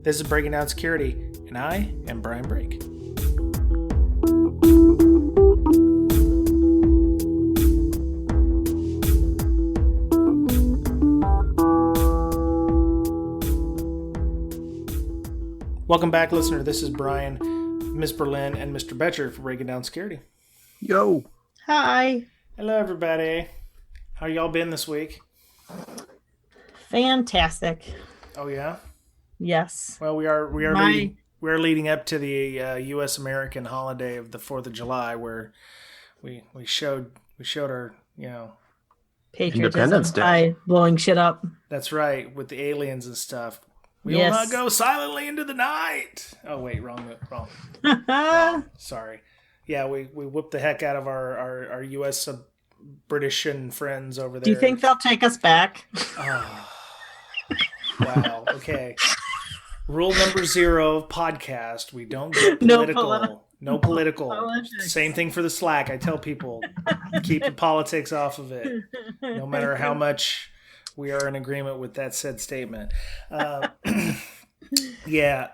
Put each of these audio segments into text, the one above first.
This is Breaking Down Security, and I am Brian Brake. Welcome back, listener. This is Brian, Miss Berlin, and Mr. Betcher for Breaking Down Security. Yo. Hi. Hello, everybody. How y'all been this week? Fantastic. Oh yeah. Yes. Well, we are leading up to the U.S. American holiday of the 4th of July, where we showed our patriotism Independence Day by blowing shit up. That's right, with the aliens and stuff. We Yes. will not go silently into the night. Oh wait, wrong. Sorry. Yeah, we whooped the heck out of our U.S. British and friends over there. Do you think they'll take us back? Oh, wow. Okay. Rule number 0 of podcast: we don't get political. No political. Same thing for the Slack. I tell people, keep the politics off of it, no matter how much we are in agreement with that said statement. Yeah.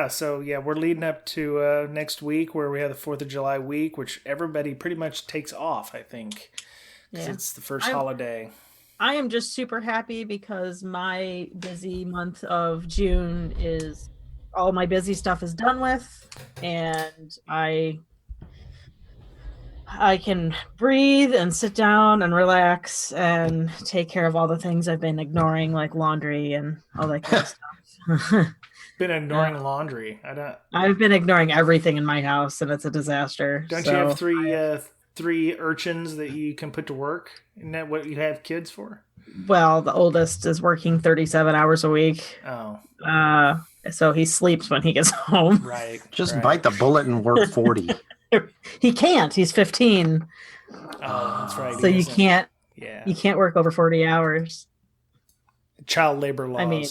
So we're leading up to next week, where we have the 4th of July week, which everybody pretty much takes off, I think, because it's the first holiday. I am just super happy because my busy month of June is all my busy stuff is done with, and I can breathe and sit down and relax and take care of all the things I've been ignoring, like laundry and all that kind of stuff. Been ignoring laundry. I've been ignoring everything in my house, and it's a disaster. Don't you have three urchins that you can put to work? Isn't that what you have kids for? Well, the oldest is working 37 hours a week. Oh. So he sleeps when he gets home. Right. Just bite the bullet and work 40. He can't. He's 15. Oh, that's right. So you can't. Yeah. You can't work over 40 hours. Child labor laws. I mean,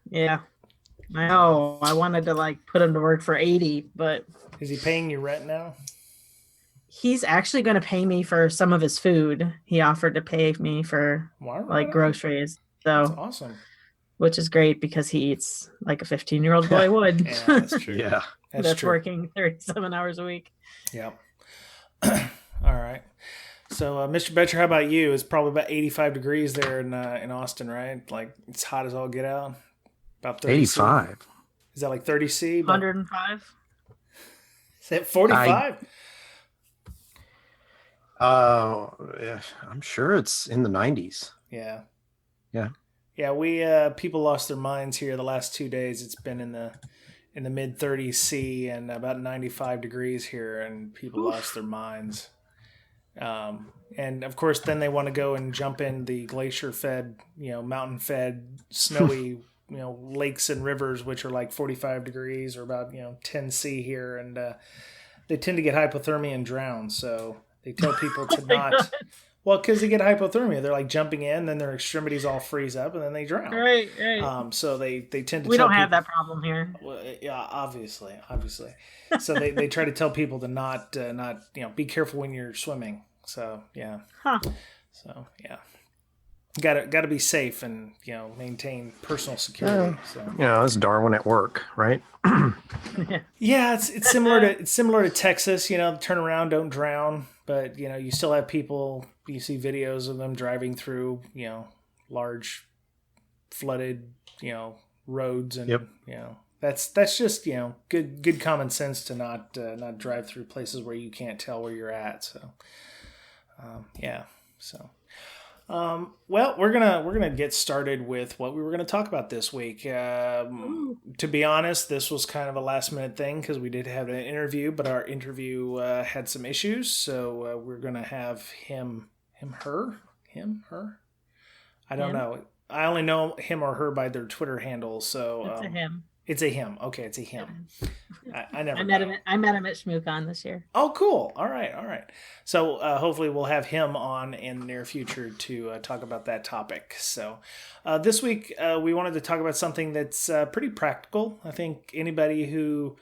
yeah. I know. I wanted to put him to work for 80, but is he paying you rent now? He's actually going to pay me for some of his food. He offered to pay me for groceries. So that's awesome. Which is great because he eats like a 15-year-old boy would. Yeah, that's true. Yeah. That's working 37 hours a week. Yeah. All right. So, Mr. Betcher, how about you? It's probably about 85 degrees there in Austin, right? Like, it's hot as all get out. About 30 85. C. Is that like 30 C? 105. Is that 45? Yeah, I'm sure it's in the 90s. Yeah. Yeah. Yeah, we people lost their minds here the last 2 days. It's been in the mid 30s C and about 95 degrees here, and people lost their minds. And of course, then they want to go and jump in the glacier-fed, mountain-fed, snowy, lakes and rivers, which are like 45 degrees or about 10 C here, and they tend to get hypothermia and drown. So they tell people to not. God. Well, because they get hypothermia, they're like jumping in, then their extremities all freeze up, and then they drown. Right. So they tend to. We don't have that problem here. Well, yeah, obviously. So they try to tell people to not be careful when you're swimming. So yeah. Huh. So yeah. Got to be safe and maintain personal security. So it's Darwin at work, right? Yeah, it's similar to Texas. Turn around, don't drown. But you still have people. You see videos of them driving through large flooded roads, and that's just good common sense to not drive through places where you can't tell where you're at. So yeah. So. Well, we're gonna get started with what we were gonna talk about this week. To be honest, this was kind of a last minute thing because we did have an interview, but our interview had some issues, so we're gonna have her. I don't know. I only know him or her by their Twitter handle, so It's a him. It's a him. Okay, it's a him. I never. I met him at ShmooCon this year. Oh, cool. All right. So hopefully we'll have him on in the near future to talk about that topic. So this week we wanted to talk about something that's pretty practical. I think anybody who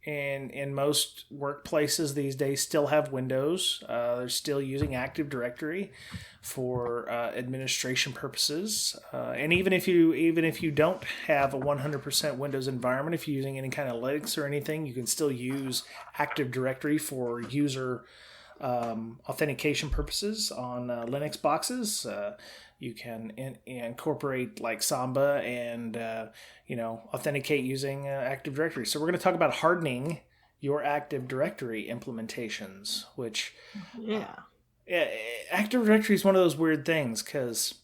in most workplaces these days still have Windows. They're still using Active Directory for administration purposes. And even if you don't have a 100% Windows environment, if you're using any kind of Linux or anything, you can still use Active Directory for user authentication purposes on Linux boxes. You can incorporate like Samba and authenticate using Active Directory. So we're going to talk about hardening your Active Directory implementations, which Active Directory is one of those weird things because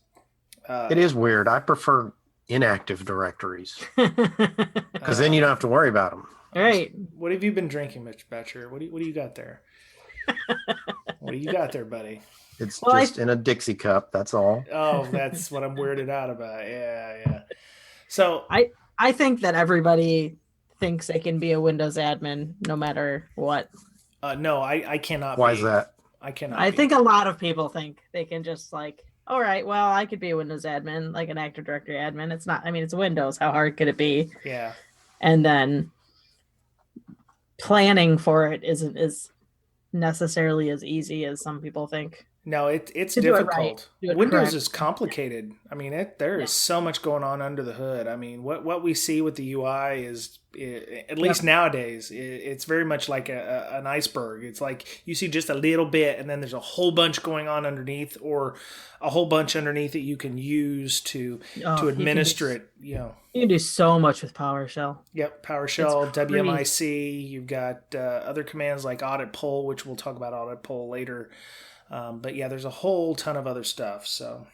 it is weird. I prefer inactive directories because then you don't have to worry about them. All right. What have you been drinking, Mr. Batcher? What do you got there? What do you got there, buddy? It's just in a Dixie cup. That's all. Oh, that's what I'm weirded out about. Yeah. So I think that everybody thinks they can be a Windows admin no matter what. No, I cannot. Why is that? I cannot. I think a lot of people think they can just like, all right, well, I could be a Windows admin, like an Active Directory admin. It's not. I mean, it's Windows. How hard could it be? Yeah. And then planning for it isn't as necessarily as easy as some people think. No, it's to difficult. Windows correct. is complicated. I mean, there is so much going on under the hood. I mean, what we see with the UI is, at least nowadays, it's very much like an iceberg. It's like you see just a little bit, and then there's a whole bunch going on underneath, or a whole bunch underneath that you can use to administer it. You can do so much with PowerShell. Yep, PowerShell, WMIC. You've got other commands like auditpol, which we'll talk about auditpol later. But yeah, there's a whole ton of other stuff. So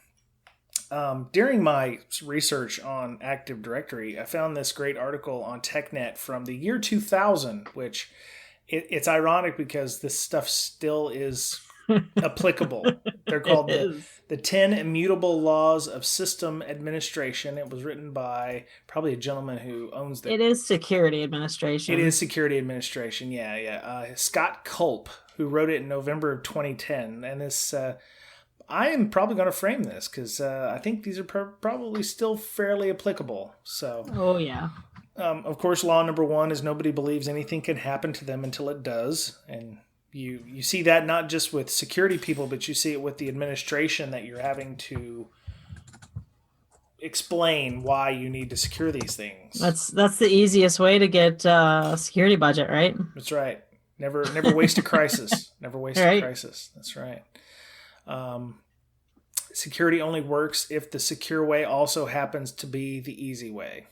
during my research on Active Directory, I found this great article on TechNet from the year 2000, which it's ironic because this stuff still is applicable. They're called the 10 Immutable Laws of System Administration. It was written by probably a gentleman who owns the... It is security administration. It is security administration, yeah. Scott Culp, who wrote it in November of 2010. And this, I am probably going to frame this because I think these are probably still fairly applicable. So, oh, yeah. Of course, law number one is nobody believes anything can happen to them until it does. And you see that not just with security people, but you see it with the administration that you're having to explain why you need to secure these things. That's the easiest way to get a security budget, right? That's right. Never waste a crisis. Never waste a crisis. That's right. Security only works if the secure way also happens to be the easy way.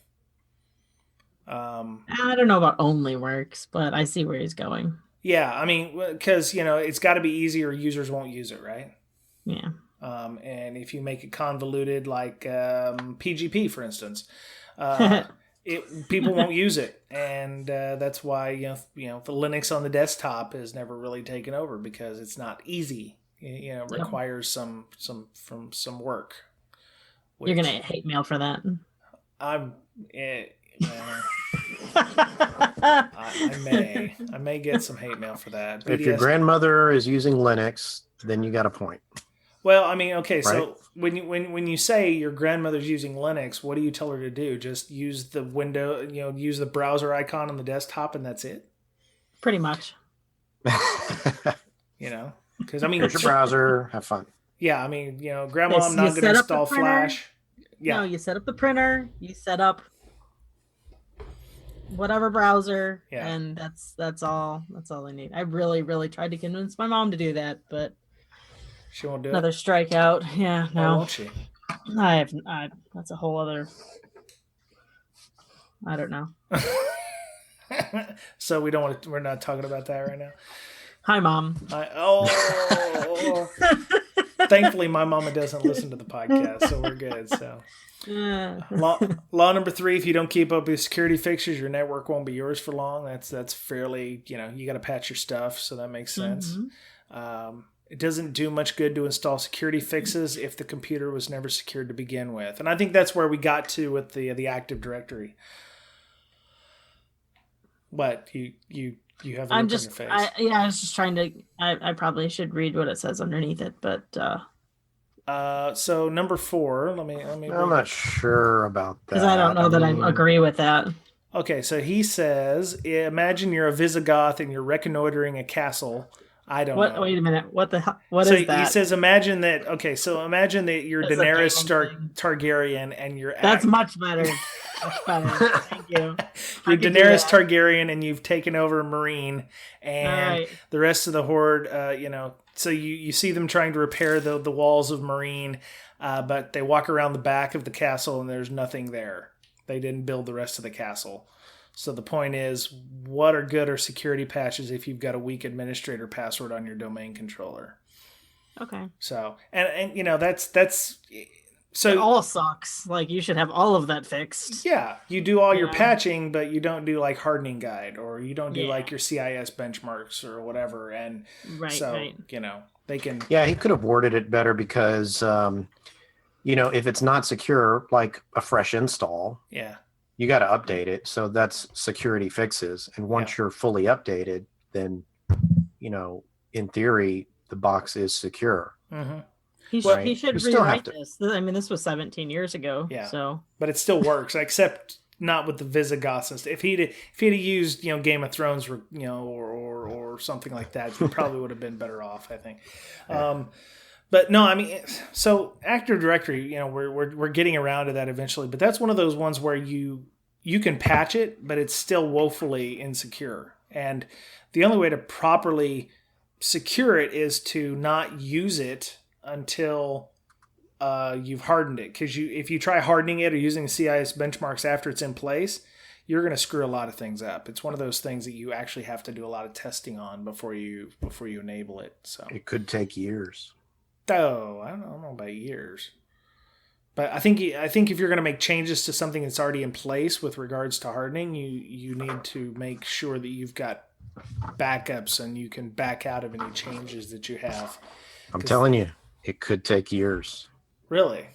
I don't know about only works, but I see where he's going. Yeah, I mean, because, it's got to be easy or users won't use it, right? Yeah. And if you make it convoluted, like PGP, for instance, people won't use it, and that's why the Linux on the desktop has never really taken over because it's not easy. It requires some work. You're gonna get hate mail for that. I may get some hate mail for that. If your grandmother is using Linux, then you got a point. Well, I mean, okay, right? So when you say your grandmother's using Linux, what do you tell her to do? Just use the window, use the browser icon on the desktop, and that's it? Pretty much. Because I mean, here's your browser. Have fun. Yeah, I mean, Grandma, I'm not going to install Flash. Yeah, no, you set up the printer. You set up whatever browser, and that's all. That's all they need. I really, really tried to convince my mom to do that, but she won't do another strikeout. Yeah, no. Why won't she? That's a whole other. I don't know. So we're not talking about that right now. Hi, Mom. Thankfully, my mama doesn't listen to the podcast, so we're good. So, law number 3: if you don't keep up with security fixtures, your network won't be yours for long. That's fairly, you got to patch your stuff, so that makes sense. Mm-hmm. It doesn't do much good to install security fixes if the computer was never secured to begin with, and I think that's where we got to with the Active Directory. But you have a look on your face. I was just trying to. I probably should read what it says underneath it, but. So number 4. Let me. I'm not sure about that. Because I don't know that I agree with that. Okay, so he says, imagine you're a Visigoth and you're reconnoitering a castle. I don't know. Wait a minute. What the hell? What so is that? He says, imagine that. Okay, so imagine that you're That's a Daenerys gaming thing. Targaryen and you're That's much better. Much better. Thank you. You're Daenerys Targaryen and you've taken over Marine and right. the rest of the horde, so you see them trying to repair the walls of Marine, but they walk around the back of the castle and there's nothing there. They didn't build the rest of the castle. So the point is, what are good or security patches if you've got a weak administrator password on your domain controller? Okay. So, and that's so it all sucks. Like, you should have all of that fixed. Yeah, you do all your patching, but you don't do like hardening guide, or you don't do like your CIS benchmarks or whatever. And they can. Yeah, he could have worded it better because, if it's not secure, like a fresh install, you got to update it. So that's security fixes. And once you're fully updated, then, in theory, the box is secure. Mm-hmm. He should rewrite this. I mean, this was 17 years ago. Yeah. So, but it still works, except not with the Visigoths and stuff. If he'd used Game of Thrones or something like that, he probably would have been better off, I think. Yeah. But no, I mean, so Active Directory, we're getting around to that eventually. But that's one of those ones where you can patch it, but it's still woefully insecure. And the only way to properly secure it is to not use it until you've hardened it. Because if you try hardening it or using CIS benchmarks after it's in place, you're going to screw a lot of things up. It's one of those things that you actually have to do a lot of testing on before you enable it. So it could take years. Oh, I don't know about years. But I think if you're going to make changes to something that's already in place with regards to hardening, you need to make sure that you've got backups and you can back out of any changes that you have. I'm telling you, it could take years. Really?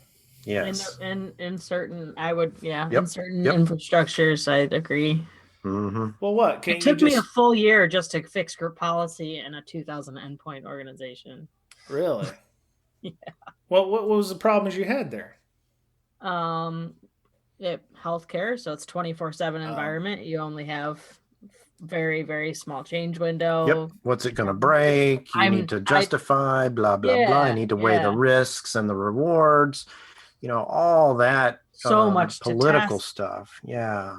Yes. In certain, in certain infrastructures, I'd agree. Mm-hmm. Well, what? It took me a full year just to fix group policy in a 2,000 endpoint organization. Really? Yeah. Well, what was the problems you had there? Healthcare, so it's 24/7 environment. You only have very, very small change window. Yep. What's it going to break? You need to justify, blah, blah, blah. You need to weigh the risks and the rewards. All that. So much political stuff. Yeah.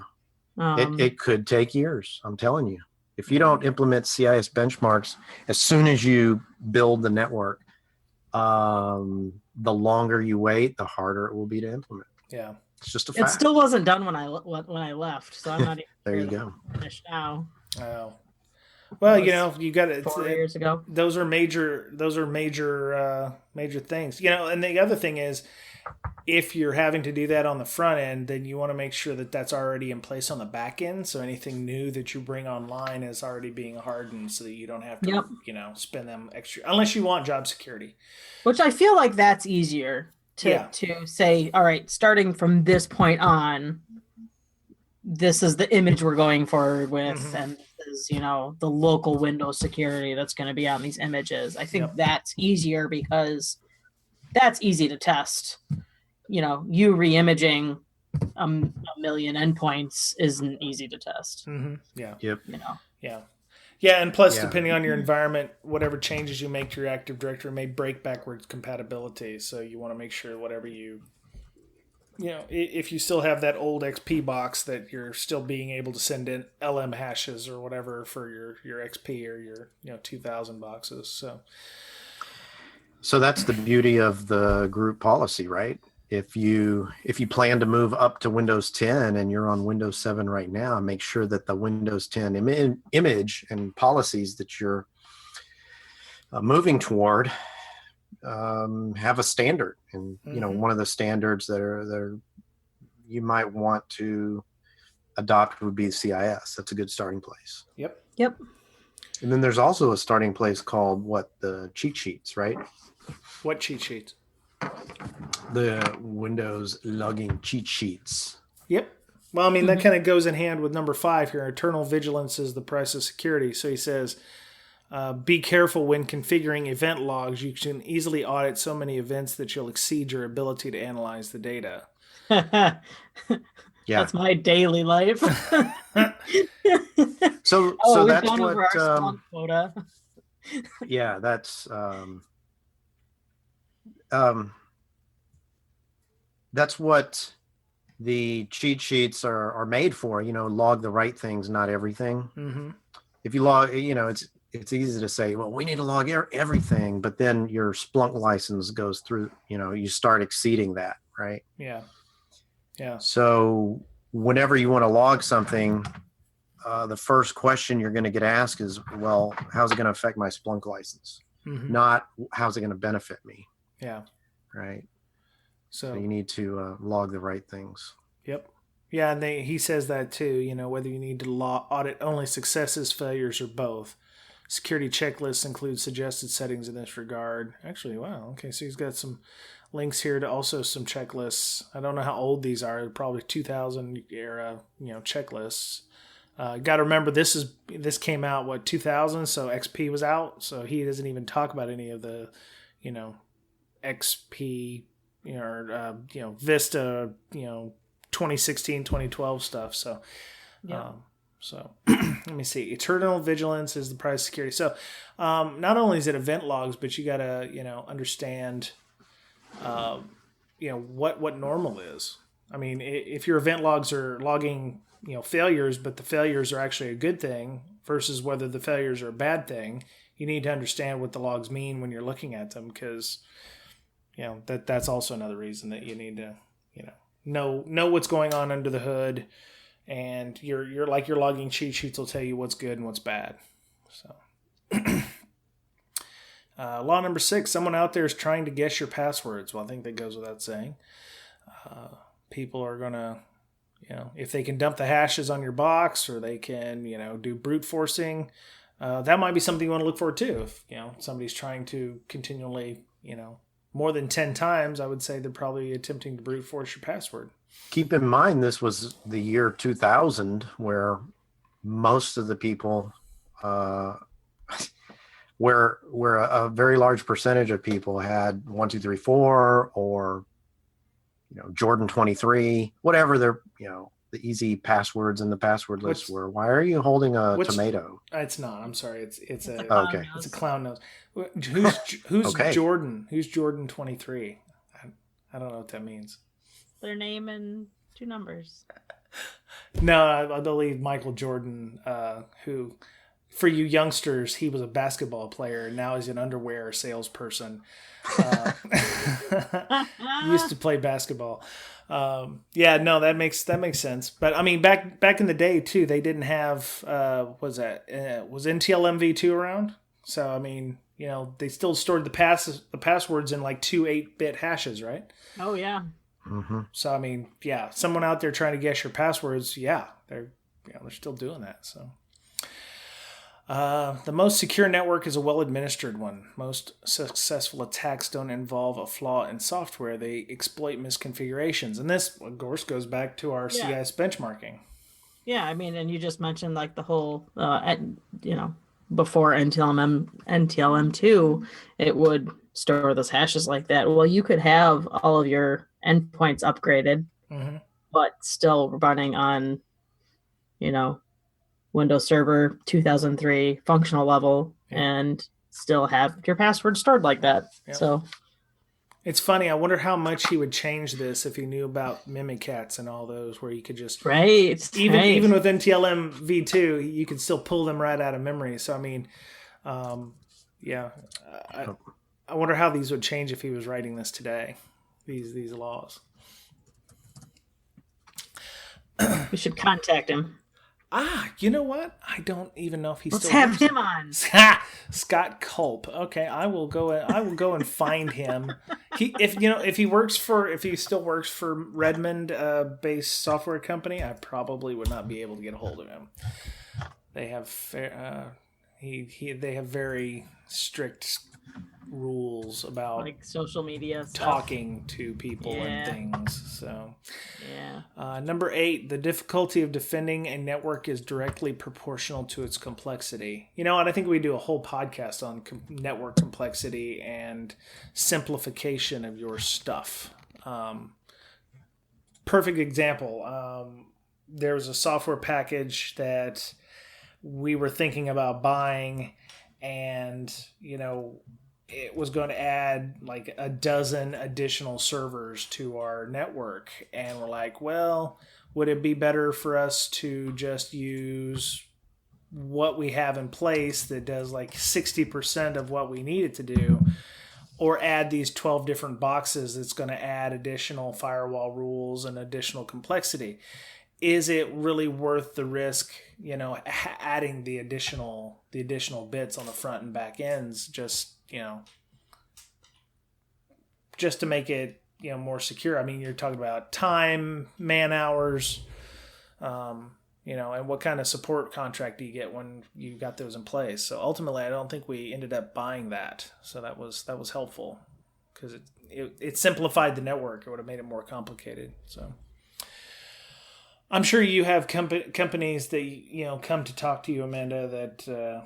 It could take years. I'm telling you. If you don't implement CIS benchmarks as soon as you build the network, the longer you wait, the harder it will be to implement. Yeah. It's just a fact. It still wasn't done when I left, so I'm not even there you go. Finished now. Oh. Well, you got it 4 years ago. Those are major things. And the other thing is, if you're having to do that on the front end, then you want to make sure that that's already in place on the back end. So anything new that you bring online is already being hardened, so that you don't have to, spend them extra, unless you want job security. Which I feel like that's easier to say, all right, starting from this point on, this is the image we're going forward with, and this is, the local Windows security that's going to be on these images. I think that's easier because that's easy to test. You re-imaging a million endpoints isn't easy to test. Mm-hmm. Yeah. Yep. Yeah, and plus, depending on your environment, whatever changes you make to your Active Directory may break backwards compatibility. So you want to make sure whatever if you still have that old XP box, that you're still being able to send in LM hashes or whatever for your XP or your 2000 boxes. So that's the beauty of the group policy, right? If you plan to move up to Windows 10 and you're on Windows 7 right now, make sure that the Windows 10 image and policies that you're moving toward have a standard. And one of the standards that you might want to adopt would be CIS. That's a good starting place. Yep. And then there's also a starting place called the cheat sheets, right? What cheat sheets? The Windows logging cheat sheets. Yep. Well, I mean, that kind of goes in hand with number 5 here. Eternal vigilance is the price of security. So he says, be careful when configuring event logs. You can easily audit so many events that you'll exceed your ability to analyze the data. Yeah. That's my daily life. So we've that's gone what, over our Splunk quota. yeah, that's what the cheat sheets are made for, log the right things, not everything. Mm-hmm. If you log, it's easy to say, well, we need to log everything, but then your Splunk license goes through, you start exceeding that, right? Yeah. Yeah. So whenever you want to log something, the first question you're going to get asked is, well, how's it going to affect my Splunk license? Mm-hmm. Not how's it going to benefit me? Yeah. Right. So you need to log the right things. Yep. Yeah, and he says that too, whether you need to audit only successes, failures, or both. Security checklists include suggested settings in this regard. Actually, wow. Okay, so he's got some links here to also some checklists. I don't know how old these are. Probably 2000 era, checklists. Got to remember this came out 2000, so XP was out, so he doesn't even talk about any of the, XP, or Vista, 2016, 2012 stuff. So, yeah. Let me see. Eternal vigilance is the price of security. So, not only is it event logs, but you got to, understand, what normal is. I mean, if your event logs are logging, failures, but the failures are actually a good thing versus whether the failures are a bad thing, you need to understand what the logs mean when you're looking at them, because, that's also another reason that you need to, know what's going on under the hood. And you're like your logging cheat sheets will tell you what's good and what's bad. So, law number 6: someone out there is trying to guess your passwords. Well, I think that goes without saying. People are gonna, if they can dump the hashes on your box, or they can, do brute forcing. That might be something you want to look for too. If somebody's trying to continually, more than 10 times, I would say they're probably attempting to brute force your password. Keep in mind, this was the year 2000, where most of the people, where a very large percentage of people had 1234 or, Jordan 23, whatever their, the easy passwords in the password list were. Why are you holding a tomato? It's not. I'm sorry. It's a okay. It's a clown nose. Who's okay. Jordan? Who's Jordan 23? I don't know what that means. Their name and 2 numbers. No, I believe Michael Jordan, who, for you youngsters, he was a basketball player. Now he's an underwear salesperson. Used to play basketball. That makes sense. But I mean, back in the day too, they didn't have was NTL MV2 around? So I mean, they still stored the passwords in like 2 8-bit hashes, right? Oh yeah. Mm-hmm. So I mean, yeah, someone out there trying to guess your passwords, they're still doing that. So the most secure network is a well-administered one. Most successful attacks don't involve a flaw in software. They exploit misconfigurations. And this, of course, goes back to our CIS benchmarking. Yeah, I mean, and you just mentioned like the whole, before NTLM2, it would store those hashes like that. Well, you could have all of your endpoints upgraded, mm-hmm. but still running on, Windows Server 2003 functional level, and still have your password stored like that. Yep. So it's funny. I wonder how much he would change this if he knew about Mimikatz and all those, where you could just even with NTLM v2, you could still pull them right out of memory. So I mean, I wonder how these would change if he was writing this today. These laws. We should contact him. You know what? I don't even know if he's Let's still. Let's have him on. Scott Culp. Okay, I will go and find him. If he still works for Redmond based software company, I probably would not be able to get a hold of him. They have they have very strict rules about like social media stuff. Talking to people and things. So number 8, the difficulty of defending a network is directly proportional to its complexity. And I think we do a whole podcast on network complexity and simplification of your stuff. perfect example. There was a software package that we were thinking about buying, and it was going to add like a dozen additional servers to our network, and we're like, well, would it be better for us to just use what we have in place that does like 60% of what we need it to do, or add these 12 different boxes that's going to add additional firewall rules and additional complexity? Is it really worth the risk, adding the additional bits on the front and back ends just to make it, more secure? I mean, you're talking about time, man hours, and what kind of support contract do you get when you got those in place? So ultimately, I don't think we ended up buying that. So that was helpful, because it simplified the network. It would have made it more complicated. So I'm sure you have companies that come to talk to you, Amanda, that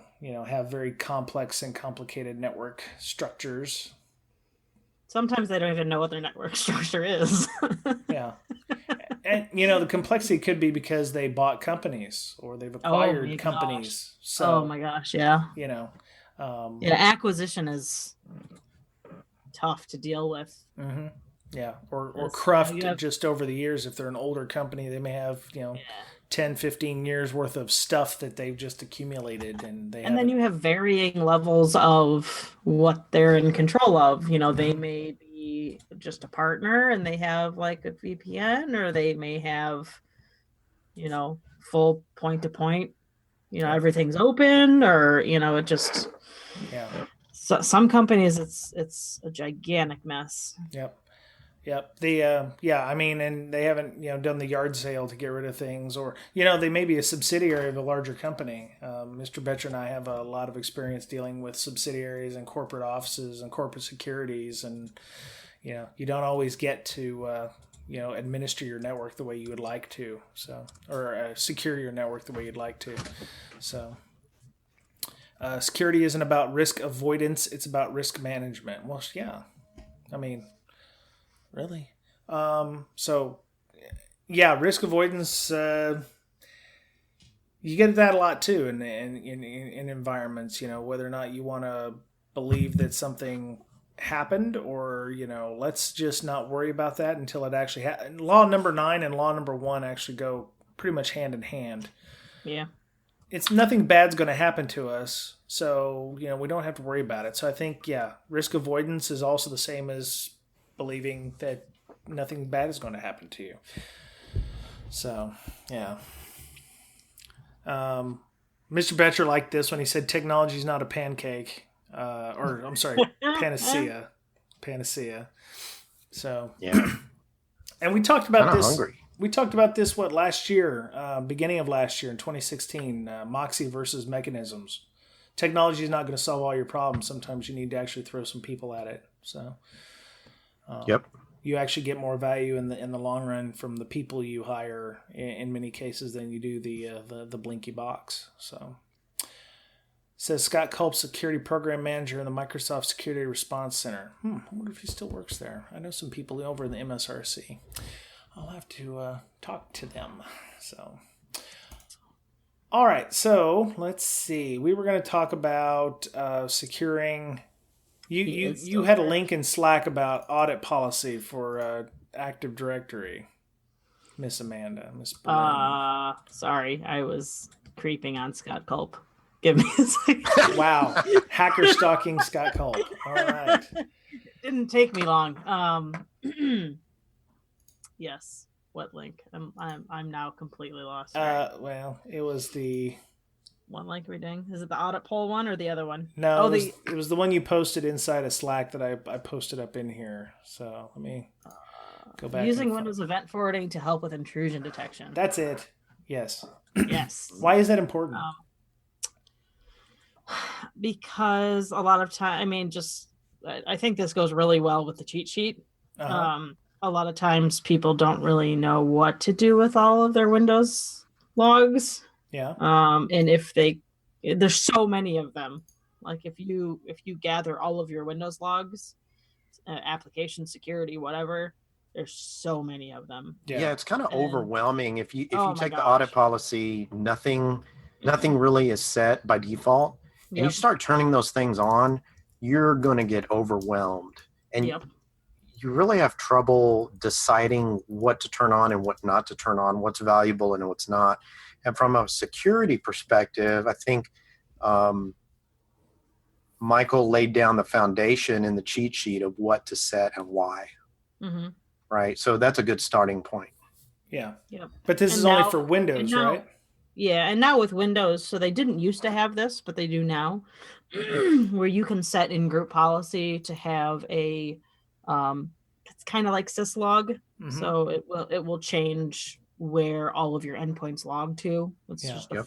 have very complex and complicated network structures. Sometimes they don't even know what their network structure is. Yeah. And, the complexity could be because they bought companies or they've acquired companies. Gosh. So, my gosh, yeah. Acquisition is tough to deal with. Mm-hmm. Yeah. Or cruft just over the years. If they're an older company, they may have, 10, 15 years worth of stuff that they've just accumulated. And then you have varying levels of what they're in control of. They may be just a partner and they have like a VPN, or they may have, full point to point, everything's open, or, it just, so some companies it's a gigantic mess. Yep. And they haven't, done the yard sale to get rid of things, or, they may be a subsidiary of a larger company. Mr. Betcher and I have a lot of experience dealing with subsidiaries and corporate offices and corporate securities. And, you don't always get to, administer your network the way you would like to. So, or secure your network the way you'd like to. So, security isn't about risk avoidance. It's about risk management. Well, yeah, I mean, really? Risk avoidance, you get that a lot too in environments, whether or not you want to believe that something happened, or, let's just not worry about that until it actually happened. Law number 9 and law number 1 actually go pretty much hand in hand. Yeah. It's nothing bad's going to happen to us. So, we don't have to worry about it. So I think, risk avoidance is also the same as believing that nothing bad is going to happen to you. So, yeah. Mr. Betcher liked this when he said technology is not a pancake. Panacea. Panacea. So, yeah. And we talked about this. Hungry. We talked about this, last year, beginning of last year in 2016, Moxie versus mechanisms. Technology is not going to solve all your problems. Sometimes you need to actually throw some people at it. So, you actually get more value in the long run from the people you hire in many cases than you do the blinky box. So, says Scott Culp, security program manager in the Microsoft Security Response Center. I wonder if he still works there. I know some people over in the MSRC. I'll have to talk to them. So, all right. So let's see. We were going to talk about securing. You had a link in Slack about audit policy for Active Directory, Miss Amanda. Miss. Sorry, I was creeping on Scott Culp. Give me a second. Wow, hacker stalking Scott Culp. All right. Didn't take me long. Yes. What link? I'm now completely lost. Well, it was the one link reading. Is it the auditpol one or the other one? No, it was the one you posted inside of Slack that I posted up in here. So let me go back. Using Windows event forwarding to help with intrusion detection. That's it. Yes. Yes. Why is that important? Because a lot of time, I think this goes really well with the cheat sheet. Uh-huh. A lot of times people don't really know what to do with all of their Windows logs. Yeah. And there's so many of them. Like if you gather all of your Windows logs, application security, whatever, there's so many of them. Yeah, it's kind of overwhelming. If you Oh my take the gosh. audit policy, nothing really is set by default, and you start turning those things on, you're going to get overwhelmed, and you really have trouble deciding what to turn on and what not to turn on, what's valuable and what's not. And from a security perspective, I think Michael laid down the foundation in the cheat sheet of what to set and why. Mm-hmm. Right. So that's a good starting point. Yeah. Yep. But this is only for Windows, right? Yeah. And now with Windows, so they didn't used to have this, but they do now, where you can set in group policy to have a, it's kind of like syslog. Mm-hmm. So it will change where all of your endpoints log to. It's just a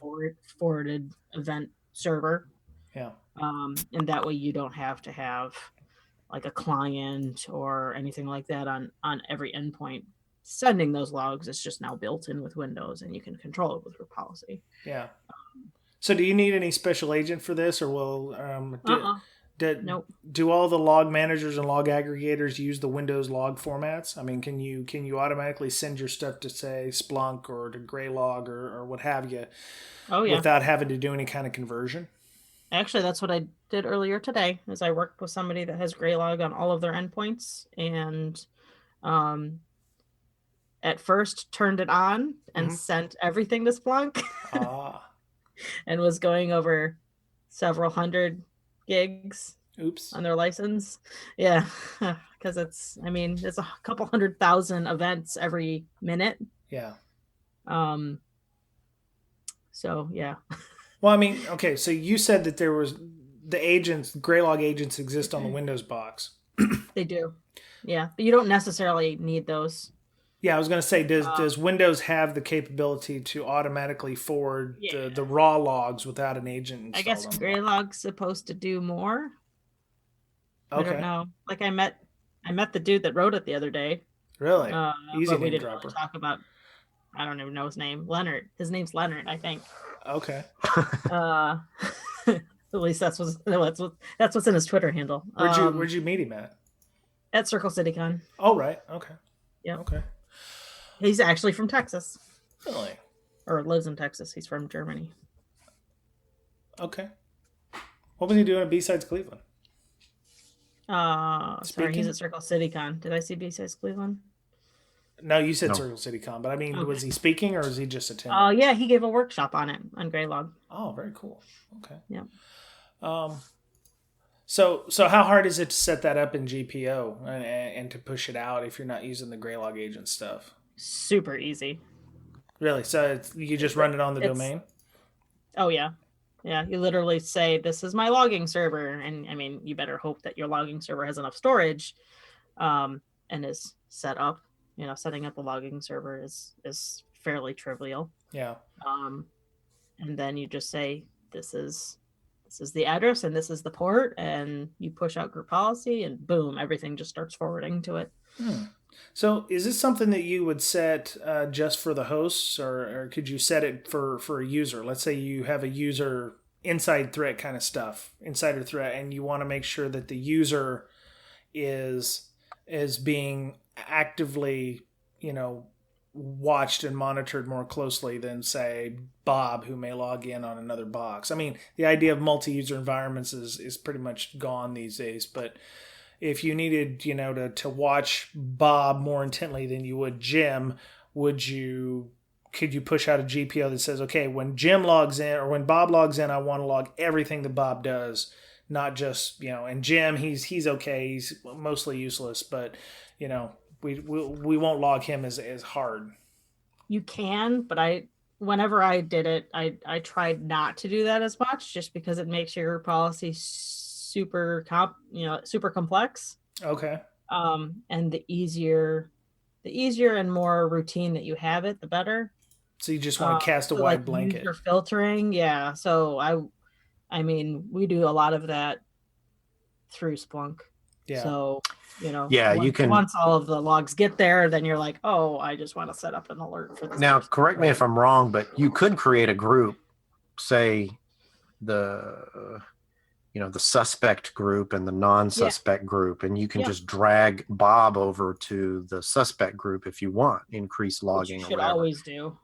forwarded event server. Yeah. And that way you don't have to have like a client or anything like that on every endpoint sending those logs. It's just now built in with Windows, and you can control it with group policy. Yeah. So do you need any special agent for this, or will nope. Do all the log managers and log aggregators use the Windows log formats? I mean, can you automatically send your stuff to, say, Splunk or to Graylog or what have you without having to do any kind of conversion? Actually, that's what I did earlier today, is I worked with somebody that has Graylog on all of their endpoints, and at first turned it on and sent everything to Splunk and was going over several hundred gigs on their license. Yeah, because it's a couple 100,000 events every minute. Yeah. So, yeah. Well, I mean, okay, so you said that there was Graylog agents exist on the Windows box. They do. Yeah, but you don't necessarily need those. Yeah, I was going to say, does Windows have the capability to automatically forward the raw logs without an agent installed? I guess Graylog's supposed to do more. Okay. I don't know. Like I met the dude that wrote it the other day. Really? Easy name dropper. Really talk about. I don't even know his name. Leonard. His name's Leonard, I think. Okay. At least that's what's in his Twitter handle. Where'd you meet him at? At Circle CityCon. Oh, right. Okay. Yeah. Okay. He's actually from Texas. Really? Or lives in Texas. He's from Germany. Okay. What was he doing at B-Sides Cleveland? Sorry, he's at Circle CityCon. Did I see B-Sides Cleveland? No, you said Circle CityCon, but I mean, was he speaking or was he just attending? Yeah, he gave a workshop on it on Graylog. Oh, very cool. Okay. Yeah. So how hard is it to set that up in GPO and to push it out if you're not using the Graylog agent stuff? Super easy. Really? So you just run it on the domain? Oh, yeah. Yeah, you literally say, this is my logging server. And I mean, you better hope that your logging server has enough storage and is set up. You know, setting up a logging server is fairly trivial. Yeah. And then you just say, this is the address and this is the port, and you push out group policy and boom, everything just starts forwarding to it. So is this something that you would set just for the hosts, or could you set it for a user? Let's say you have a user inside threat kind of stuff, insider threat, and you want to make sure that the user is being actively, watched and monitored more closely than, say, Bob, who may log in on another box. I mean, the idea of multi-user environments is pretty much gone these days, but if you needed, to watch Bob more intently than you would Jim, could you push out a GPO that says, okay, when Jim logs in or when Bob logs in, I want to log everything that Bob does, not just, and Jim, he's okay, he's mostly useless, but, we won't log him as hard. You can, but whenever I did it, I tried not to do that as much, just because it makes your policy super complex. Okay. And the easier and more routine that you have it, the better. So you just want to cast a wide blanket. User filtering, yeah. So I mean, we do a lot of that through Splunk. Yeah. So, you can. Once all of the logs get there, then you're like, oh, I just want to set up an alert for this. Now, correct me if I'm wrong, but you could create a group, say the suspect group and the non-suspect group, and you can just drag Bob over to the suspect group if you want, increase logging. Which you or should whatever. always do.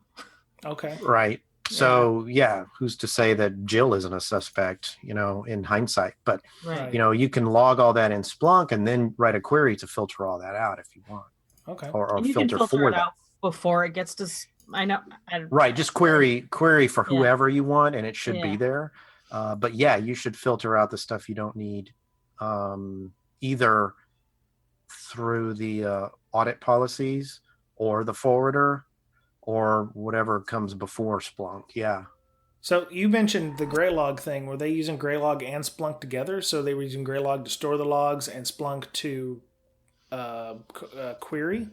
Okay. Right. So who's to say that Jill isn't a suspect, in hindsight? But Right. you can log all that in Splunk and then write a query to filter all that out if you want. Okay. Or you filter can filter for it that out before it gets to. I know. Right. Just query for whoever you want, and it should be there. But you should filter out the stuff you don't need, either through the audit policies or the forwarder or whatever comes before Splunk. Yeah. So you mentioned the Graylog thing. Were they using Graylog and Splunk together? So they were using Graylog to store the logs and Splunk to query?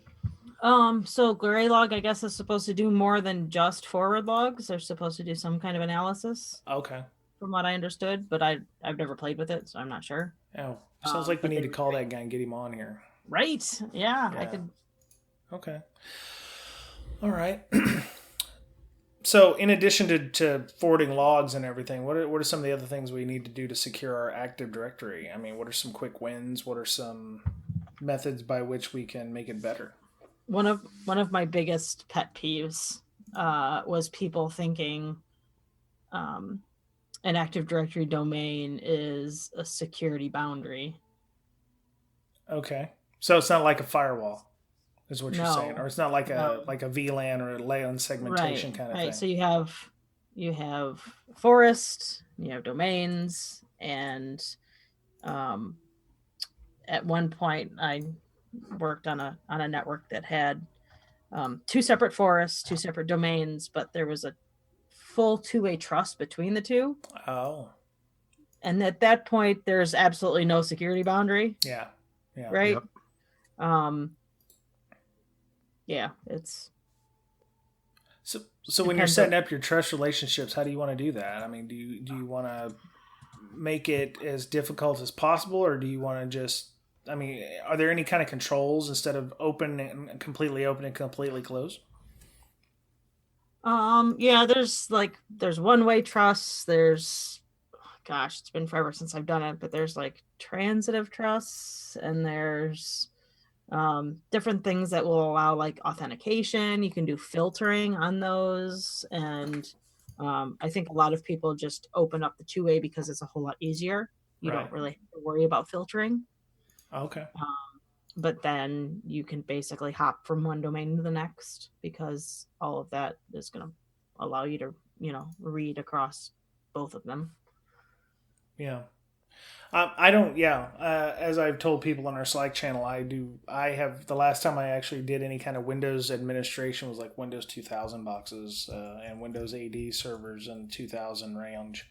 So Graylog, I guess, is supposed to do more than just forward logs. They're supposed to do some kind of analysis. Okay. From what I understood, but I've never played with it, so I'm not sure. Oh, sounds like we need to call that guy and get him on here. Right. Yeah. I could. Okay. All right. So in addition to forwarding logs and everything, what are some of the other things we need to do to secure our Active Directory? I mean, what are some quick wins? What are some methods by which we can make it better? One of my biggest pet peeves was people thinking an Active Directory domain is a security boundary. Okay. So it's not like a firewall, is what you're saying, or it's not like a VLAN or a LAN segmentation kind of thing. Right. So you have forest, you have domains, and at one point I worked on a network that had two separate forests, two separate domains, but there was a full two-way trust between the two. Oh. And at that point, there's absolutely no security boundary. Yeah. Yeah. Right. Yep. It's so when you're setting up your trust relationships, how do you want to do that? I mean, do you want to make it as difficult as possible, or do you want to just, I mean, are there any kind of controls instead of open and completely closed? There's one-way trusts, there's it's been forever since I've done it, but there's like transitive trusts, and there's different things that will allow like authentication. You can do filtering on those, and I think a lot of people just open up the two-way because it's a whole lot easier. You don't really have to worry about filtering. Okay. But then you can basically hop from one domain to the next, because all of that is going to allow you to, read across both of them. Yeah. I don't, as I've told people on our Slack channel, I have, the last time I actually did any kind of Windows administration was like Windows 2000 boxes and Windows AD servers in 2000 range.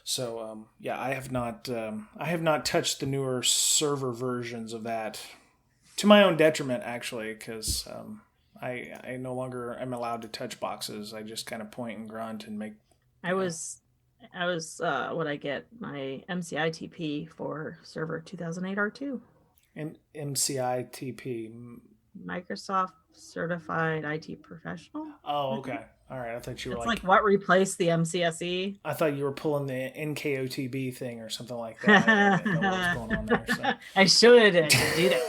So, I have not touched the newer server versions of that, to my own detriment, actually, because I no longer am allowed to touch boxes. I just kind of point and grunt and make. I was what I get my MCITP for server 2008 R2. And MCITP, Microsoft Certified IT Professional. Oh, okay. All right. I thought you were it's like what replaced the MCSE. I thought you were pulling the NKOTB thing or something like that. I didn't know what was going on there. So. I should have did it.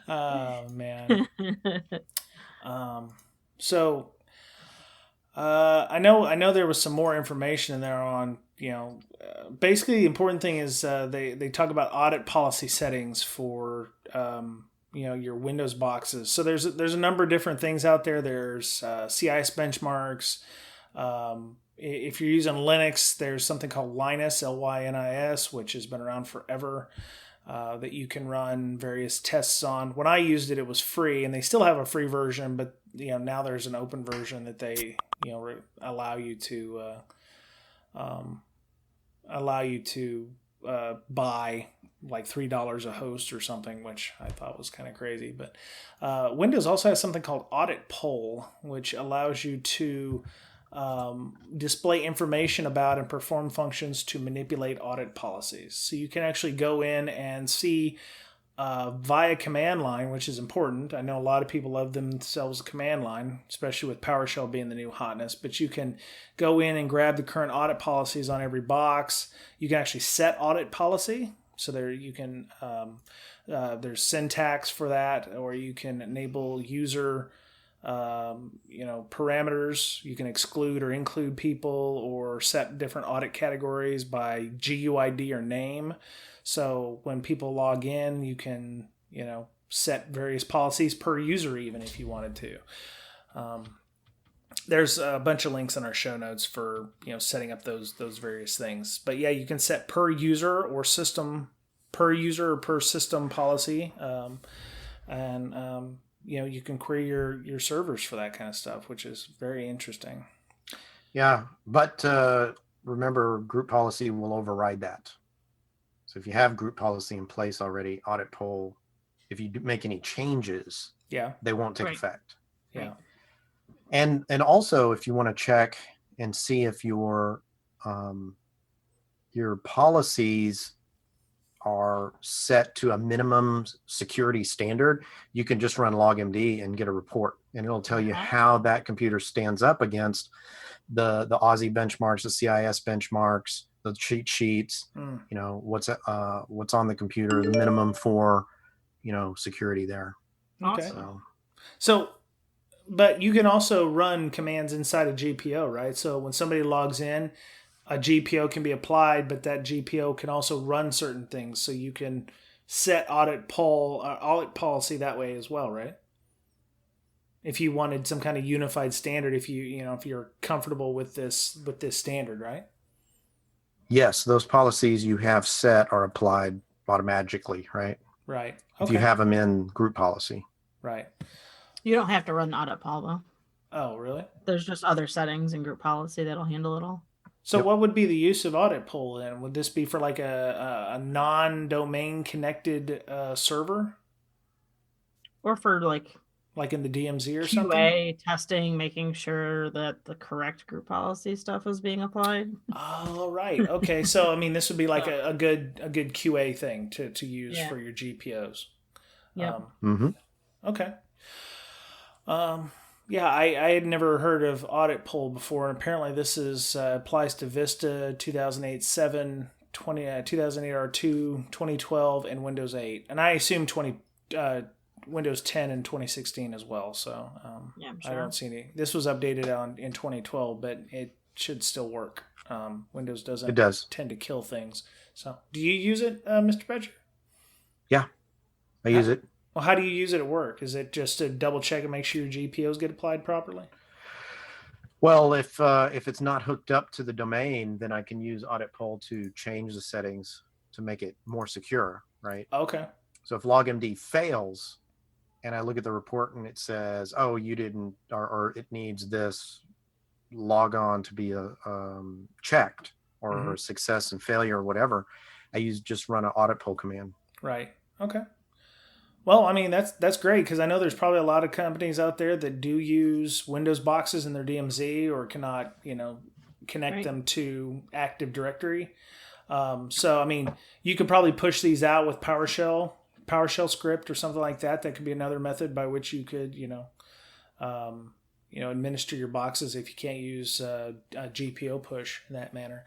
Oh man. So I know there was some more information in there on, basically the important thing is they talk about audit policy settings for your Windows boxes. So there's a number of different things out there. There's CIS benchmarks. If you're using Linux, there's something called Linus, Lynis, which has been around forever, that you can run various tests on. When I used it, it was free, and they still have a free version, but now there's an open version that they allow you to buy like $3 a host or something, which I thought was kind of crazy. But Windows also has something called auditpol, which allows you to display information about and perform functions to manipulate audit policies. So you can actually go in and see via command line, which is important. I know a lot of people love themselves a command line, especially with PowerShell being the new hotness. But you can go in and grab the current audit policies on every box. You can actually set audit policy. So there you can there's syntax for that, or you can enable user parameters. You can exclude or include people, or set different audit categories by GUID or name. So when people log in, you can, set various policies per user, even if you wanted to. There's a bunch of links in our show notes for, setting up those various things. But yeah, you can set per user or per system policy. You can query your servers for that kind of stuff, which is very interesting. Yeah, but remember, group policy will override that. So if you have group policy in place already, auditpol, if you make any changes, they won't take effect. Yeah. And also, if you want to check and see if your policies are set to a minimum security standard, you can just run logmd and get a report, and it'll tell you how that computer stands up against the Aussie benchmarks, the CIS benchmarks, the cheat sheets, what's on the computer, the minimum for, security there. Okay. So, but you can also run commands inside a GPO, right? So when somebody logs in, a GPO can be applied, but that GPO can also run certain things. So you can set audit policy that way as well, right? If you wanted some kind of unified standard, if you're comfortable with this standard, right? Yes, those policies you have set are applied automatically, right? Right. Okay. If you have them in group policy. Right. You don't have to run auditpol, though. Oh, really? There's just other settings in group policy that'll handle it all. So what would be the use of auditpol then? Would this be for like a non-domain connected server? Or for like in the DMZ or QA something? QA testing, making sure that the correct group policy stuff is being applied. Oh, right. Okay. So, I mean, this would be like a good QA thing to use for your GPOs. Yeah. Okay. Yeah, I had never heard of auditpol before, and apparently this applies to Vista 2008-7, 2008 R2, 2012, and Windows 8. And I assume Windows 10 in 2016 as well. So I'm sure. I don't see any. This was updated in 2012, but it should still work. Windows doesn't tend to kill things. So do you use it, Mr. Betcher? Yeah, I use it. Well, how do you use it at work? Is it just to double check and make sure your GPOs get applied properly? Well, if it's not hooked up to the domain, then I can use auditpol to change the settings to make it more secure, right? Okay. So if logmd fails and I look at the report and it says, oh, you didn't, or it needs this logon to be checked, or success and failure or whatever, I just run an auditpol command. Right. Okay. Well, I mean, that's great, because I know there's probably a lot of companies out there that do use Windows boxes in their DMZ or cannot, connect them to Active Directory. So, I mean, you could probably push these out with PowerShell script or something like that. That could be another method by which you could, administer your boxes if you can't use a GPO push in that manner.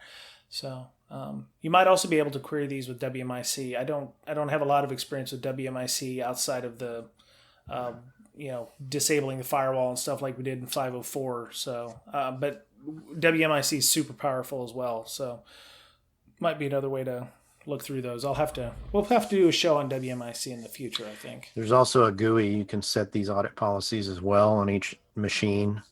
So you might also be able to query these with WMIC. I don't have a lot of experience with WMIC outside of the disabling the firewall and stuff like we did in 504. So but WMIC is super powerful as well. So might be another way to look through those. We'll have to do a show on WMIC in the future, I think. There's also a GUI. You can set these audit policies as well on each machine,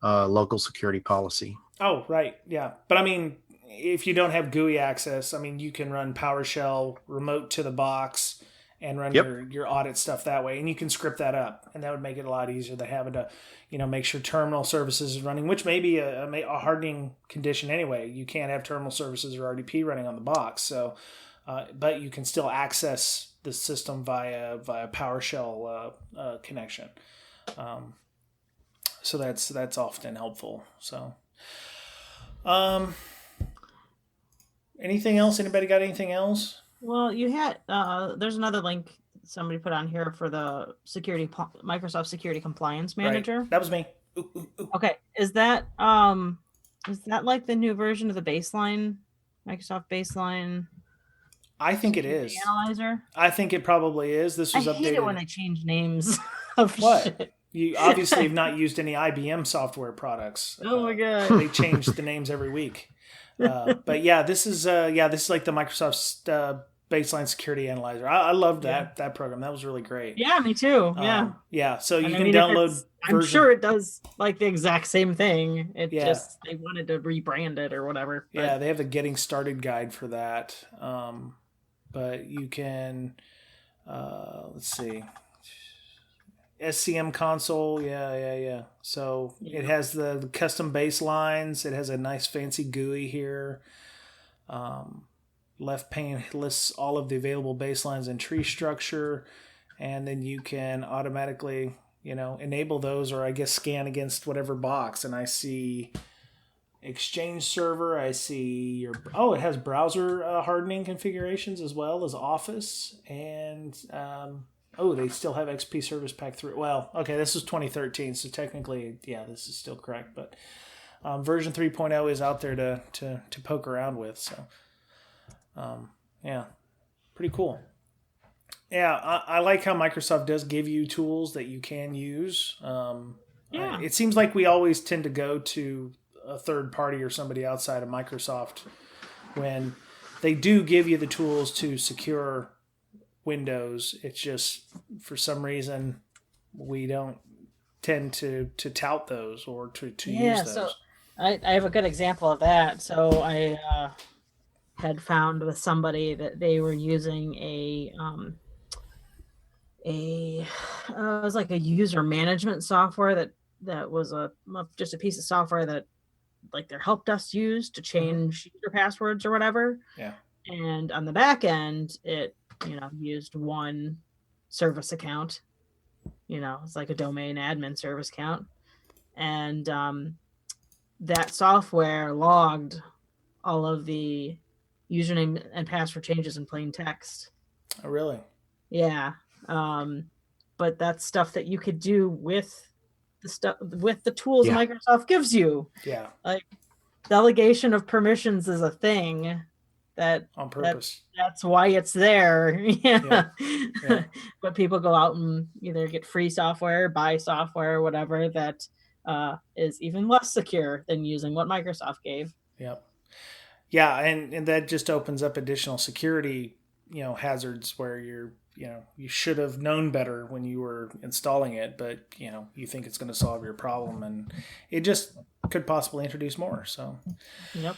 local security policy. Oh, right. Yeah. But I mean, if you don't have GUI access, I mean, you can run PowerShell remote to the box and run your audit stuff that way. And you can script that up, and that would make it a lot easier than having to, make sure terminal services is running, which may be a hardening condition anyway. You can't have terminal services or RDP running on the box. So, but you can still access the system via PowerShell connection. So that's often helpful. So, anything else? Anybody got anything else? Well, you had there's another link somebody put on here for the Microsoft Security Compliance Manager. Right. That was me. Ooh. Okay, is that like the new version of the baseline, Microsoft Baseline? I think it is. Analyzer. I think it probably is. This was updated. I hate it when they change names of what? Shit. You obviously have not used any IBM software products. Oh my god! They change the names every week. But yeah, this is like the Microsoft Baseline Security Analyzer. I loved that program. That was really great. Yeah, me too. Yeah. So you can download. I'm sure it does like the exact same thing. It just they wanted to rebrand it or whatever. But. Yeah, they have the Getting Started guide for that. But you can, let's see, SCM console, yeah. So it has the custom baselines. It has a nice fancy GUI here. Left pane lists all of the available baselines and tree structure, and then you can automatically, enable those, or I guess scan against whatever box. And I see Exchange server. I see it has browser hardening configurations as well as Office, and they still have XP Service Pack 3. Well, okay, this is 2013, so technically, this is still correct, but version 3.0 is out there to poke around with. So, pretty cool. Yeah, I like how Microsoft does give you tools that you can use. It seems like we always tend to go to a third party or somebody outside of Microsoft when they do give you the tools to secure Windows. It's just for some reason we don't tend to tout those or to use those. So I have a good example of that. So I had found with somebody that they were using it was like a user management software that was just a piece of software that like their help desk used to change user passwords or whatever. Yeah. And on the back end, it, used one service account, it's like a domain admin service account. And that software logged all of the username and password changes in plain text. Oh, really? Yeah. But that's stuff that you could do with the tools Microsoft gives you. Yeah. Like delegation of permissions is a thing that on purpose. That's why it's there. Yeah. But people go out and either get free software, buy software, whatever that is even less secure than using what Microsoft gave. Yep. Yeah, and that just opens up additional security, hazards where you should have known better when you were installing it, but you think it's going to solve your problem, and it just could possibly introduce more. So, yep.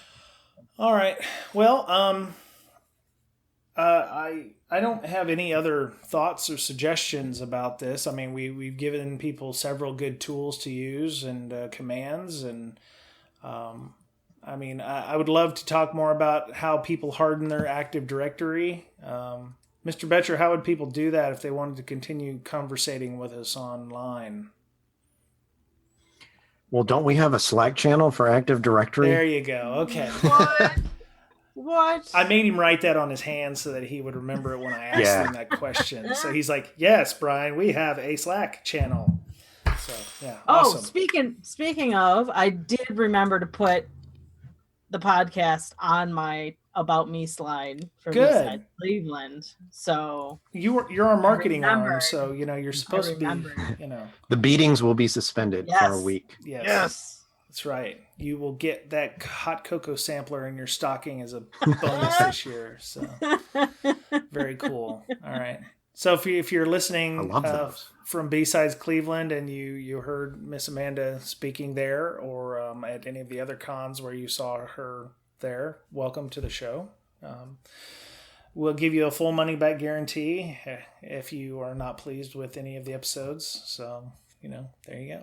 All right. Well, I don't have any other thoughts or suggestions about this. I mean, we've given people several good tools to use and commands, and I would love to talk more about how people harden their Active Directory. Mr. Betcher, how would people do that if they wanted to continue conversating with us online? Well, don't we have a Slack channel for Active Directory? There you go. Okay. What? I made him write that on his hand so that he would remember it when I asked him that question. So he's like, yes, Brian, we have a Slack channel. So, yeah. Awesome. Speaking of, I did remember to put the podcast on my About Me slide for B-Side Cleveland. So you're our marketing arm, so you're supposed to be, The beatings will be suspended for a week. Yes. That's right. You will get that hot cocoa sampler in your stocking as a bonus this year. So very cool. All right. So if you're listening from B-Sides Cleveland and you heard Miss Amanda speaking there, or at any of the other cons where you saw her there, welcome to the show. We'll give you a full money back guarantee if you are not pleased with any of the episodes. So, there you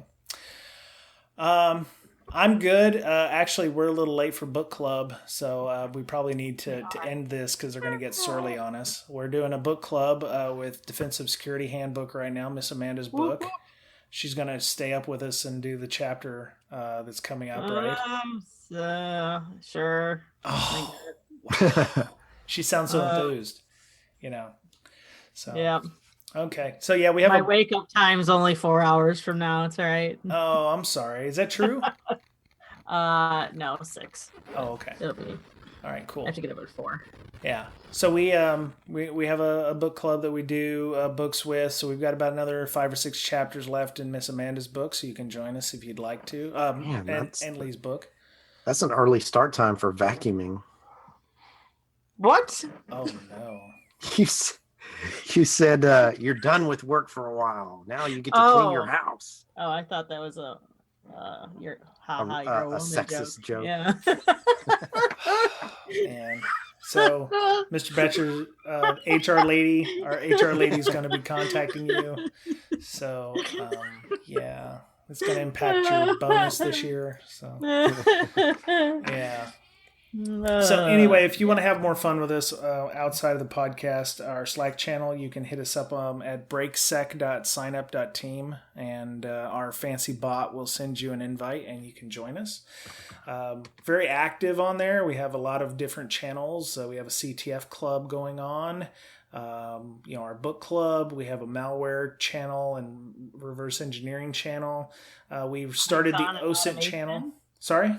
go. I'm good. Actually, we're a little late for book club, so we probably need to end this because they're going to get surly on us. We're doing a book club with Defensive Security Handbook right now, Miss Amanda's book. She's going to stay up with us and do the chapter that's coming up, right? Sure. Oh, she sounds so enthused, So yeah. Okay. So yeah, we have my wake up time's only 4 hours from now. It's all right. Oh, I'm sorry. Is that true? No, 6. Oh, okay. It'll be. All right, cool. I have to get up at 4. Yeah. So we have a book club that we do books with. So we've got about another 5 or 6 chapters left in Miss Amanda's book. So you can join us if you'd like to. And Lee's book. That's an early start time for vacuuming. What? Oh no. You said you're done with work for a while. Now you get to clean your house. Oh, I thought that was a you're a sexist joke. Yeah. And so, Mr. Betcher, HR lady, our HR lady is going to be contacting you. So, yeah, it's going to impact your bonus this year. So, yeah. So anyway, if you want to have more fun with us outside of the podcast, our Slack channel, you can hit us up at brakesec.signup.team, and our fancy bot will send you an invite and you can join us. Very active on there. We have a lot of different channels. We have a CTF club going on. Our book club. We have a malware channel and reverse engineering channel. We've started the OSINT channel. Sorry?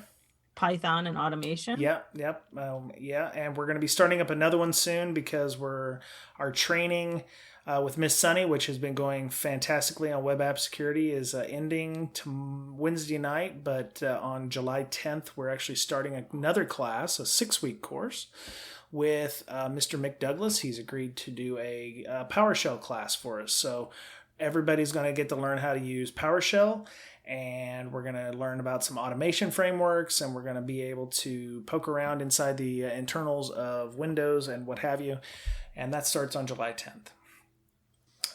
Python and automation. Yep. And we're going to be starting up another one soon because our training with Miss Sunny, which has been going fantastically on web app security, is ending Wednesday night. But on July 10th, we're actually starting another class, a 6-week course with Mr. Mick Douglas. He's agreed to do a PowerShell class for us. So everybody's going to get to learn how to use PowerShell. And we're going to learn about some automation frameworks, and we're going to be able to poke around inside the internals of Windows and what have you. And that starts on July 10th.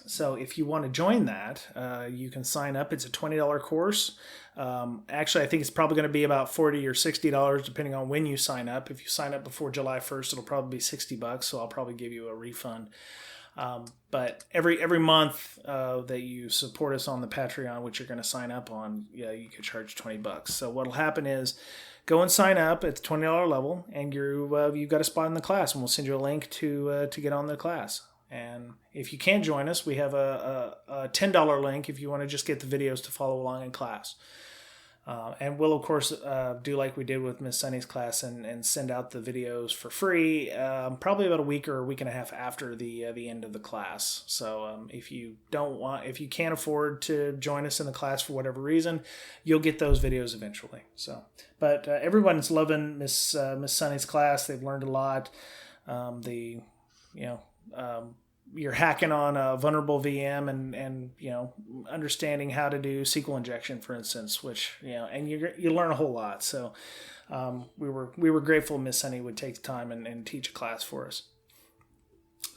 So if you want to join that, you can sign up. It's a $20 course. Actually, I think it's probably going to be about $40 or $60 depending on when you sign up. If you sign up before July 1st, it'll probably be $60, so I'll probably give you a refund. But every month that you support us on the Patreon, which you're going to sign up on, you could charge $20. So what'll happen is go and sign up at the $20 level, and you've got a spot in the class, and we'll send you a link to get on the class. And if you can't join us, we have a $10 link if you want to just get the videos to follow along in class. And we'll, of course, do like we did with Miss Sunny's class and send out the videos for free, probably about a week or a week and a half after the end of the class. So if you can't afford to join us in the class for whatever reason, you'll get those videos eventually. So, but everyone's loving Miss Sunny's class. They've learned a lot. You're hacking on a vulnerable VM and understanding how to do SQL injection, for instance, which and you learn a whole lot. So we were grateful Miss Sunny would take the time and teach a class for us.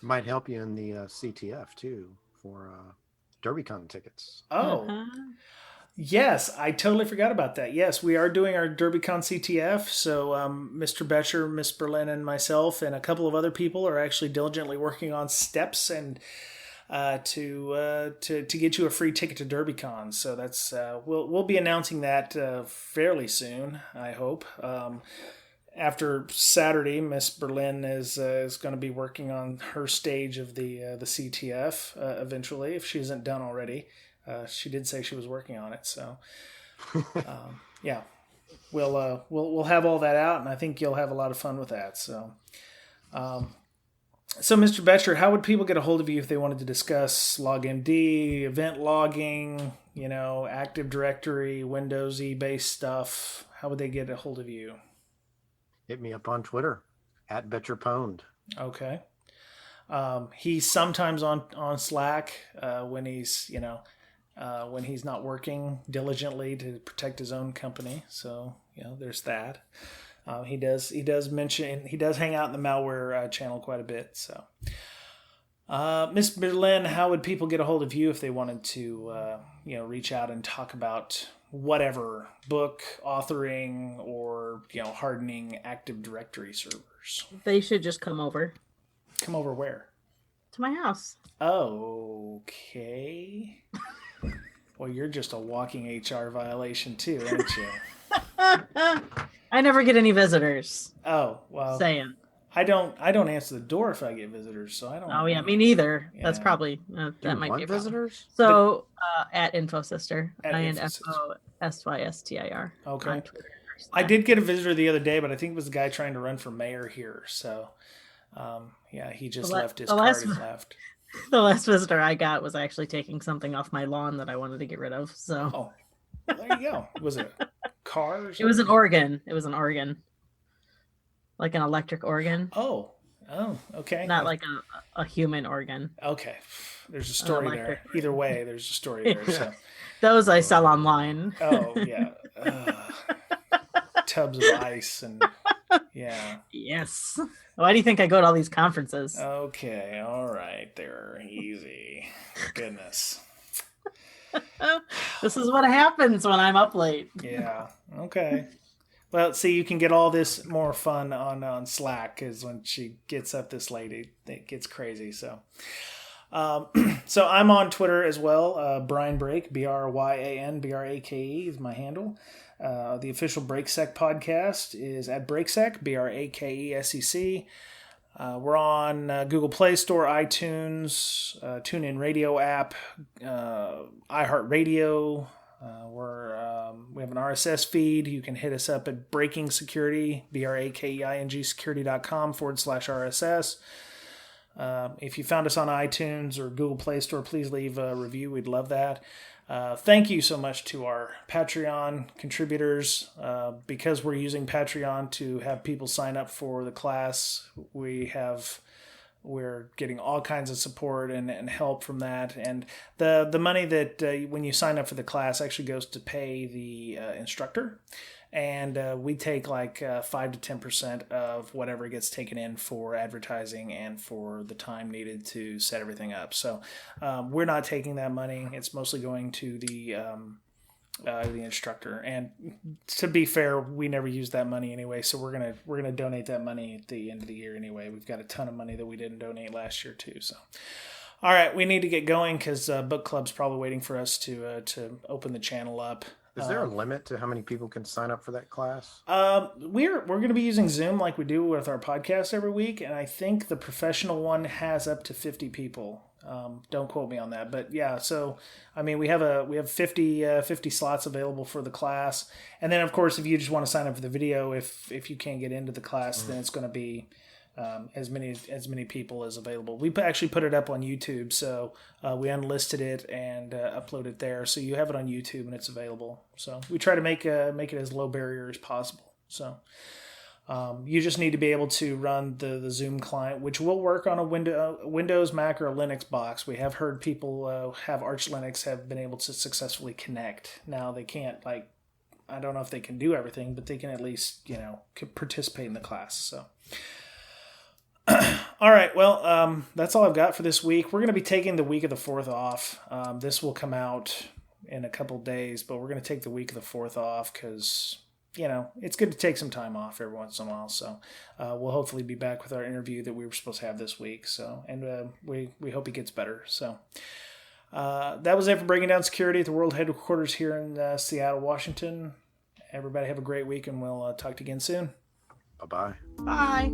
Might help you in the CTF too for DerbyCon tickets. Oh. Yes, I totally forgot about that. Yes, we are doing our DerbyCon CTF. So Mr. Betcher, Miss Berlin, and myself, and a couple of other people are actually diligently working on steps and to get you a free ticket to DerbyCon. So that's we'll be announcing that fairly soon, I hope. After Saturday, Miss Berlin is going to be working on her stage of the CTF eventually, if she isn't done already. She did say she was working on it, so yeah, we'll have all that out, and I think you'll have a lot of fun with that. So, Mr. Betcher, how would people get a hold of you if they wanted to discuss LogMD, event logging, Active Directory, Windows based stuff? How would they get a hold of you? Hit me up on Twitter @BetcherPwned. Okay. He's sometimes on Slack when he's when he's not working diligently to protect his own company. So, there's that. He does hang out in the malware channel quite a bit. So, Miss Berlin, how would people get a hold of you if they wanted to, reach out and talk about whatever, book, authoring, or, hardening Active Directory servers? They should just come over. Come over where? To my house. Okay. Well, you're just a walking HR violation too, aren't you? I never get any visitors. Oh, well. Saying. I don't answer the door if I get visitors, so I don't. Oh yeah, me neither. Yeah. That's probably that might be a visitors. So at InfoSister, At INFOSYSTIR. Okay. On Twitter. I did get a visitor the other day, but I think it was the guy trying to run for mayor here. So, yeah, he just left his card and left. The last visitor I got was actually taking something off my lawn that I wanted to get rid of. So. Oh, well, there you go. Was it a car? Or something? It was an organ. Like an electric organ. Oh, okay. Not like a human organ. Okay. There's a story there. Either way, there's a story there. So. Those I sell online. Oh, yeah. Tubs of ice and yeah. Yes. Why do you think I go to all these conferences? Okay. All right. They're easy. Goodness. This is what happens when I'm up late. Yeah. Okay. Well, see, you can get all this more fun on Slack, because when she gets up this late, it gets crazy. So, so I'm on Twitter as well. Brian Brake, BRYAN BRAKE is my handle. The official Brakesec podcast is at Brakesec, BRAKESEC. We're on Google Play Store, iTunes, TuneIn Radio app, iHeartRadio. We have an RSS feed. You can hit us up at Breaking Security, BRAKEING security.com/RSS. If you found us on iTunes or Google Play Store, please leave a review. We'd love that. Thank you so much to our Patreon contributors. Because we're using Patreon to have people sign up for the class, we're getting all kinds of support and help from that. And the money that when you sign up for the class actually goes to pay the instructor. And we take like 5 to 10% of whatever gets taken in for advertising and for the time needed to set everything up. So we're not taking that money. It's mostly going to the instructor. And to be fair, we never use that money anyway. So we're gonna donate that money at the end of the year anyway. We've got a ton of money that we didn't donate last year too. So. All right, we need to get going because book club's probably waiting for us to open the channel up. Is there a limit to how many people can sign up for that class? We're going to be using Zoom like we do with our podcast every week, and I think the professional one has up to 50 people. Don't quote me on that, but yeah. So I mean, we have 50 slots available for the class, and then of course, if you just want to sign up for the video, if you can't get into the class, then it's going to be as many people as available. We actually put it up on YouTube, so we unlisted it and uploaded it there, so you have it on YouTube and it's available. So we try to make it as low barrier as possible. So you just need to be able to run the Zoom client, which will work on a Windows, Mac, or a Linux box. We have heard people have Arch Linux have been able to successfully connect. Now they can't I don't know if they can do everything, but they can at least participate in the class. So. All right, well, that's all I've got for this week. We're going to be taking the week of the 4th off. This will come out in a couple days, but we're going to take the week of the 4th off because, it's good to take some time off every once in a while. So we'll hopefully be back with our interview that we were supposed to have this week. So, and we hope he gets better. So that was it for Breaking Down Security at the World Headquarters here in Seattle, Washington. Everybody have a great week, and we'll talk to you again soon. Bye-bye. Bye.